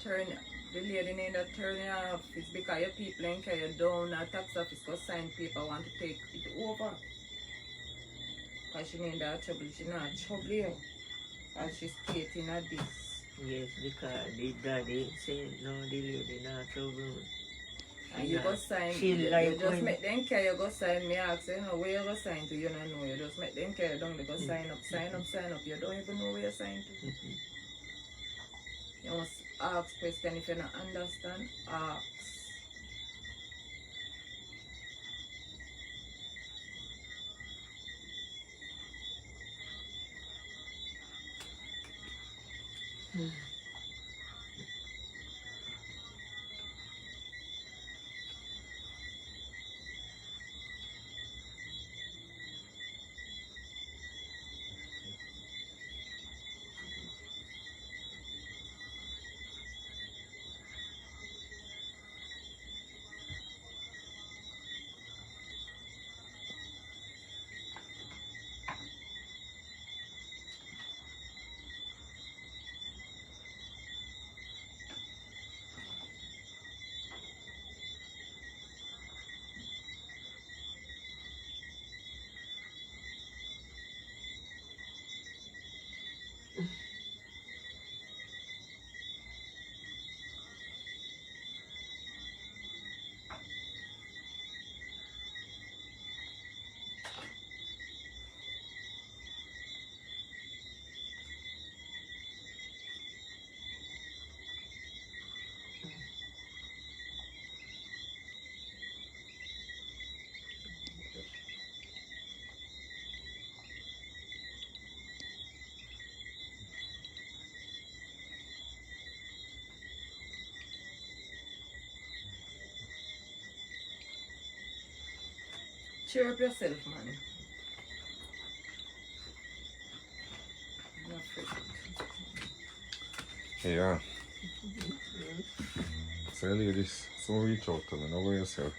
the lady need to turn it off. It's because your people ain't carry down a tax office go sign paper want to take it over. Because she need that trouble. She not trouble you. Because she's stating at this. Yes, because the daddy say no, the lady not trouble. And you go sign, you just make them care, you go sign. Me ask you, where you go sign to, you don't know. You just make them care down, they go sign up. You don't even know where you sign to. You must ask question if you don't understand. Ask. Cheer up yourself, man. Not afraid. Yeah. So ladies, so reach out to me, know yourself.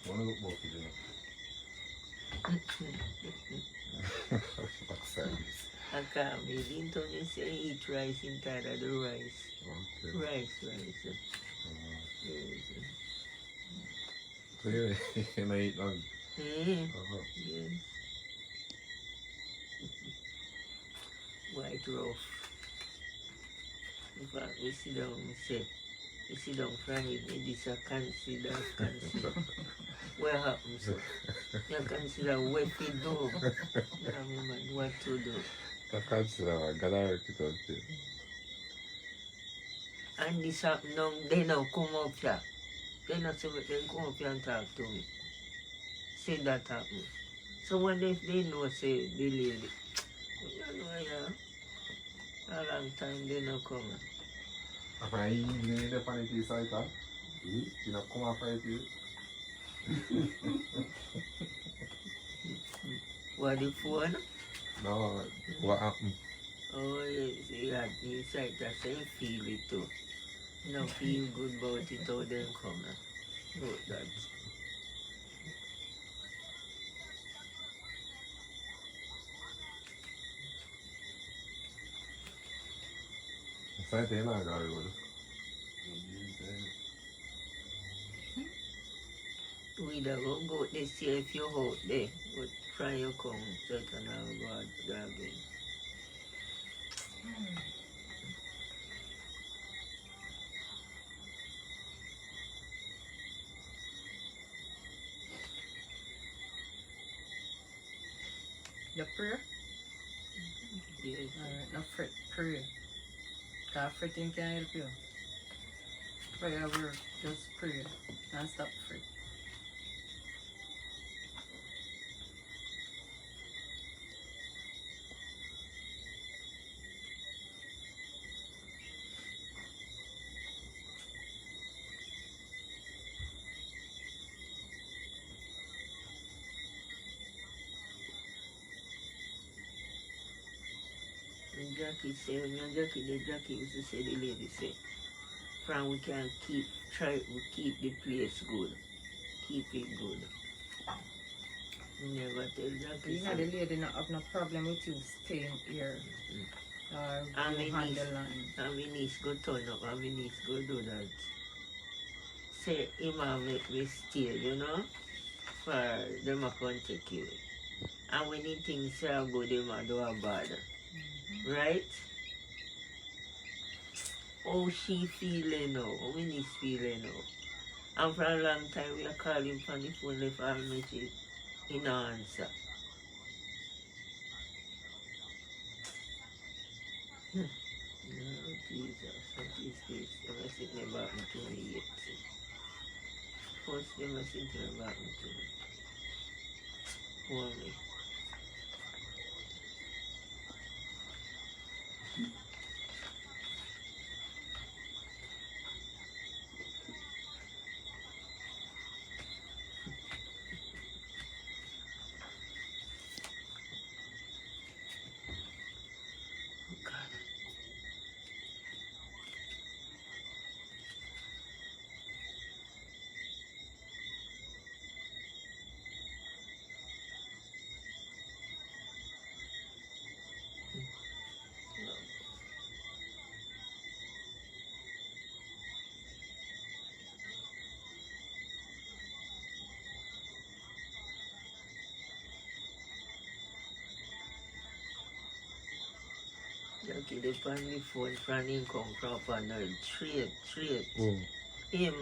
Wanna look both of you? Service. I can't be into this say eat rice inside of the rice. Okay. Rice. Yes. So you know eat none? Yes. White rough. In fact, we sit down and say, we sit down from it, this a consider. What happens? You consider what to do. You remember what to do. I consider I gotta work it out there. And this happen now, they now come up here. They not say what they come up here and talk to me. Say that happen. So what if they know say the lady? You know, yeah. A long time they not come. If I evening in the funny piece like that, you know, come up right here. What the phone? No, what happened? Oh yes, he had inside that same feel it too. No feel good about it how them come. About that. Something I got good. We da go there see if you out there. But try you come, so can I go out driving. You pray? Yes. Alright, no fret, pray. Because fretting can help you. Prayer work, just pray. And stop fret. Jackie say, when Jackie used to say, the lady say, from we can keep the place good. Keep it good. Never tell Jackie. You know the lady not have no problem with you staying here. Or you handle line. And my niece go turn up and my niece go do that. Say him and make me stay, you know? For them a come take you. And when he thinks are good, them a do a bad. Right? How she feeling now? How my niece feeling now? And for a long time we are calling from the phone left all message. He no answer. No, Jesus, what is this? Never sit never happened to me yet. First, never sit never happened to me. Poor me. Jackie, they on the phone from him come from Panel. Straight. Him,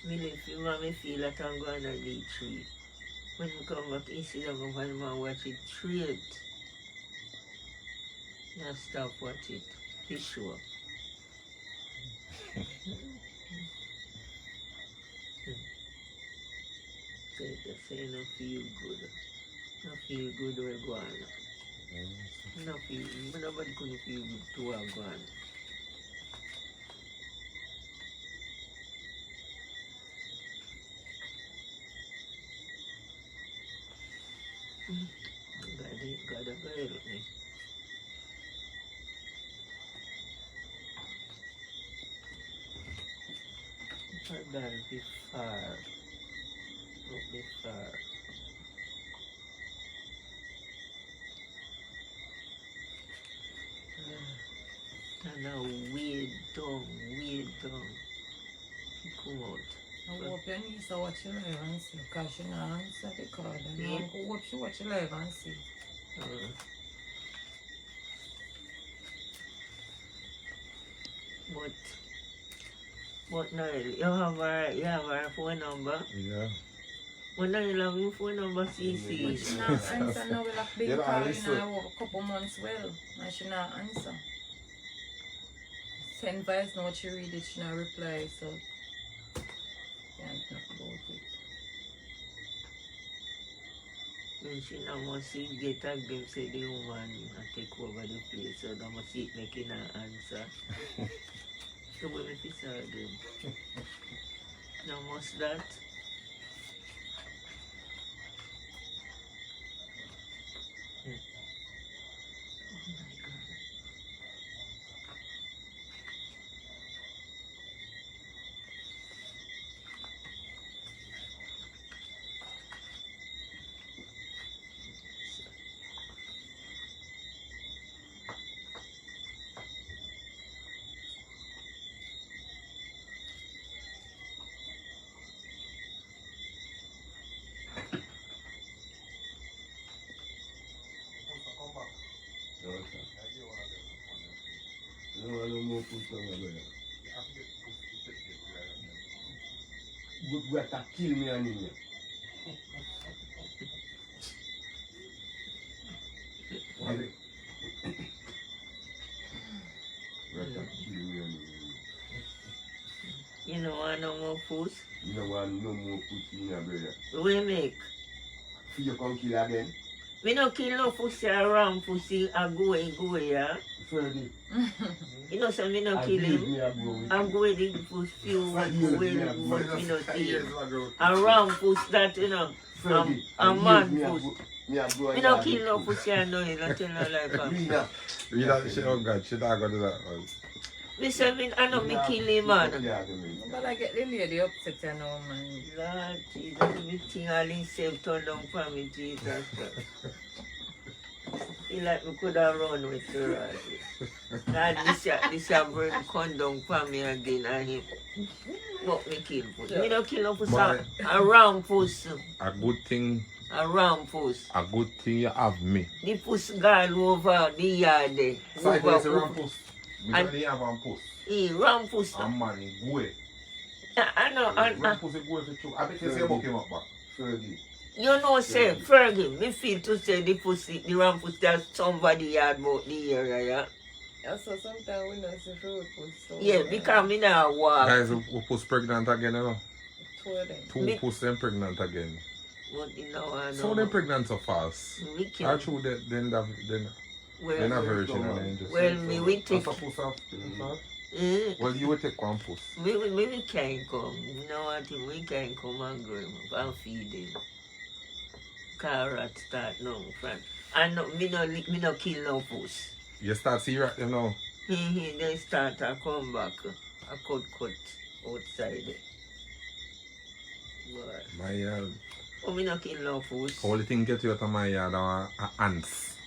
me left him and me feel that I'm going to the tree. When he come back, he sit down and him and watch it straight. Now stop watch it. Be sure. Say no feel good. No feel good we're going. No feel, nobody couldn't feel good to our gone. God have helped me. That'll be far. Won't be far. And now way down. Come out. I hope your niece will watch your live and see, because she not answer the call. And I hope she watch your live and see. But Noel, you have her phone number? Yeah. When Noel have your phone number, CC. But she not answer now. We'll have been calling her over a couple months well. And she not answer. Send voice note, she read it, she not reply, so can't talk about it. When she now must see get a them say the woman and take over the place, so now must see it making an answer. So when if it's her them. Now must that. Good to kill me on here. You know want no more puss? You don't want no more pussy in your brother. We make. For you come kill again? We no kill no pussy around pussy a go yeah. Freddy. You know so me no kill him. I go with the pussy few we no kill. Around pussy that you know. A man pussy. Me no kill no pussy I know you not tell no lie. Rena, she don't got, she not gonna do that. I know me kill him, man. But I get the lady upset, you know, man. Lord Jesus, everything all himself turned down for me, Jesus Christ. Feel like we could have run with her. God, this bring come down for me again and him. What me kill puss? Me don't kill no puss. A round puss. A good thing. A round puss. A good thing you have me. The puss gone over the yard there. So I say round puss. We And- don't have a puss. Round puss. A man in go. I know. Round puss is go for true. I bet you say about him up back. Fergie. You know, say, Fergie, me feel to say the pussy, the round pussy, there's somebody yard about the area, yeah? Yeah, so sometimes we don't see fruit puss. So Yeah, because me now walk. Guys, who puss pregnant again, you know? Two of them. Two puss them pregnant again. But you know, I know. So they pregnant so fast. We Are can. true that then a Well, virgin and then just... well, me we take. What's a puss of? Eh, Well, you will take one puss. we can come. You know what? We can come and grow him up and feed him. Carrot start now, friend. And no, me no kill no puss. You start see right you know. Then start to come back. I cut outside it. But, My yard. oh, me no kill no puss. Only thing get you out of my yard are ants.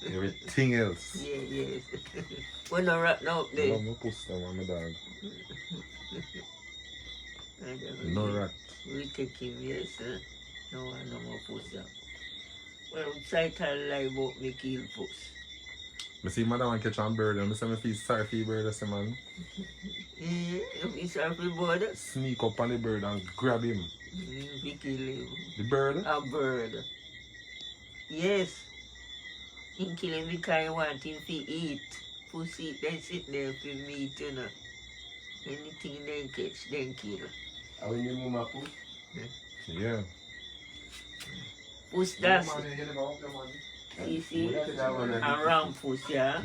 Everything else. Yeah, yes. We no rat now up there. No puss them on my dog. I don't No know. rat. We take him, yes. No one no more puss. Well, outside I lie about me kill puss. I see madam catch a bird and I say I feel sorry for the bird I say man. If he's happy about it, Sneak up on the bird and grab him. we kill him. The bird? A bird. Yes. He kill him because he want him to eat. Pussy, they sit there for meat, you know. Anything they catch, they kill. Are we in the mama puss? Yeah. Puss, that's, you see, around puss, yeah.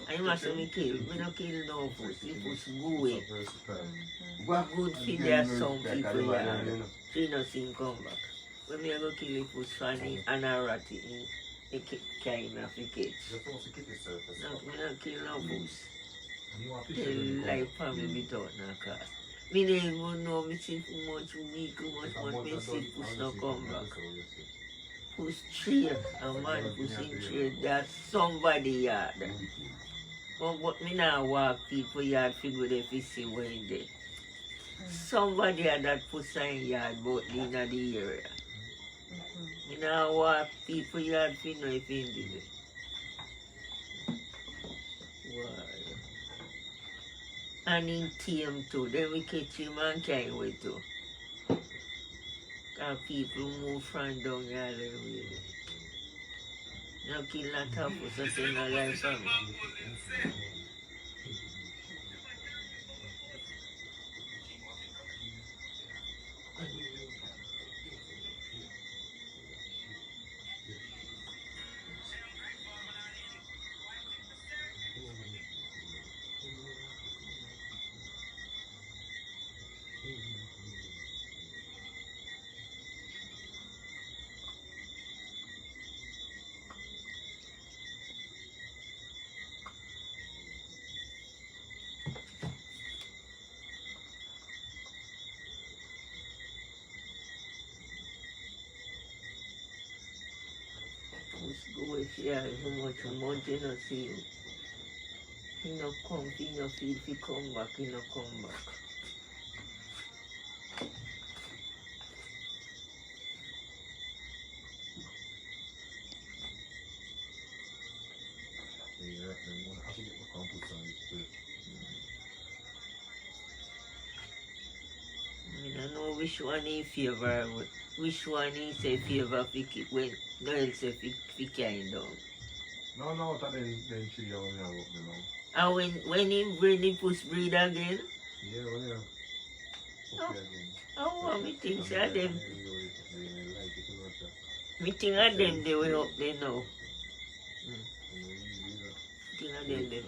I must say me kill. We don't kill no puss. The puss go away. Good for their some people, yeah. She no seen come back. When me go kill the puss for an a rat in the kind of the cage. No, me don't kill no puss. Tell life family without no cost. Me don't even know me see too much week, too much me see puss no come back. Puss trade, a man puss in trade, that's somebody yard. But me now walk people yard figure if you see where in there. Somebody had that puss in yard but in the area. Me now walk people yard for know if in there. Why? And in team too, then we catch him and carry away too. Cause people move from down here all the way. No kill not half us, that's in our life family. Let's go if you have so much money, you know, see him. He no come, he no feel if he come back, he no come back. I don't know which one he favor, which one he say favor when girls say fi carry down. No, that then she yell me out now. And when he bring the puss breed again, Yeah, well, yeah. Oh. Okay, again. I want me think say them. Like it too much. Me think of them they way up there now. You know, Think of them there.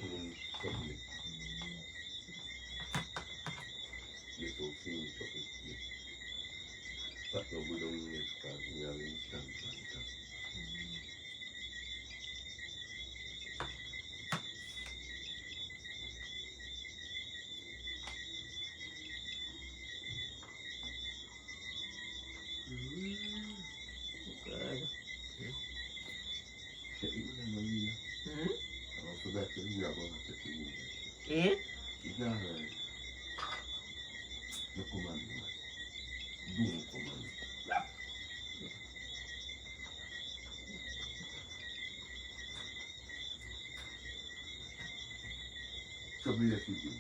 Eh? It's not right. You come on, man. Don't come on. Trouble if you do.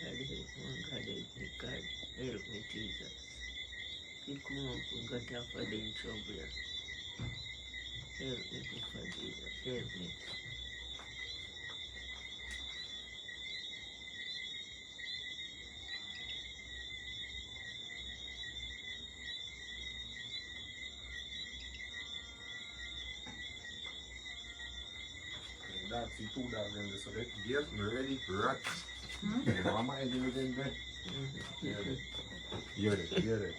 God help me, God help me, God help me, Jesus. You come up and got off of the trouble. Help me, for Jesus, help me. That's the two that in there, so they get me ready to rock. Mama is in there. Hear it. Hear it. Hear it.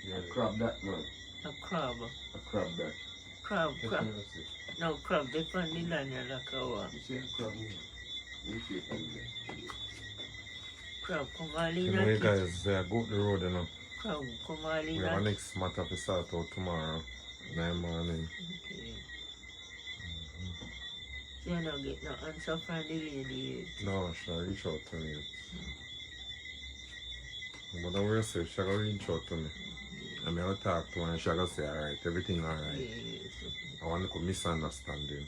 Hear it. Crab that, man. A crab. A crab that. Crab, Let crab. me see. No, crab, they found the land here like a what? You see a crab here? You see it from there. Crab, come all in You know, and you kick. guys, go to the road, you know. Crab, come all in We have a and next matter to start out tomorrow, 9 morning. okay. So you don't get no answer from the lady yet. No, she'll reach out to me. But I will say, she'll reach out to me. I'm going to talk to her and she'll say, alright, everything alright. Yes. I want to misunderstanding.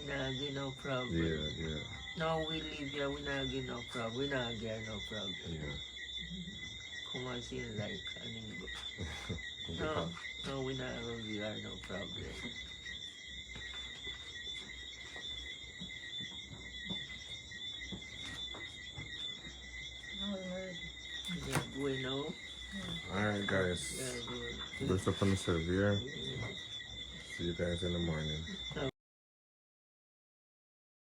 We not get no problem. Yeah, yeah, Now we live here, we not get no problem. We not get no problem. yeah. Come and see like an English. No, we not really have no problem. Yeah, going now. Alright, guys. Yeah, going. Bless up on yourself here. See you guys in the morning.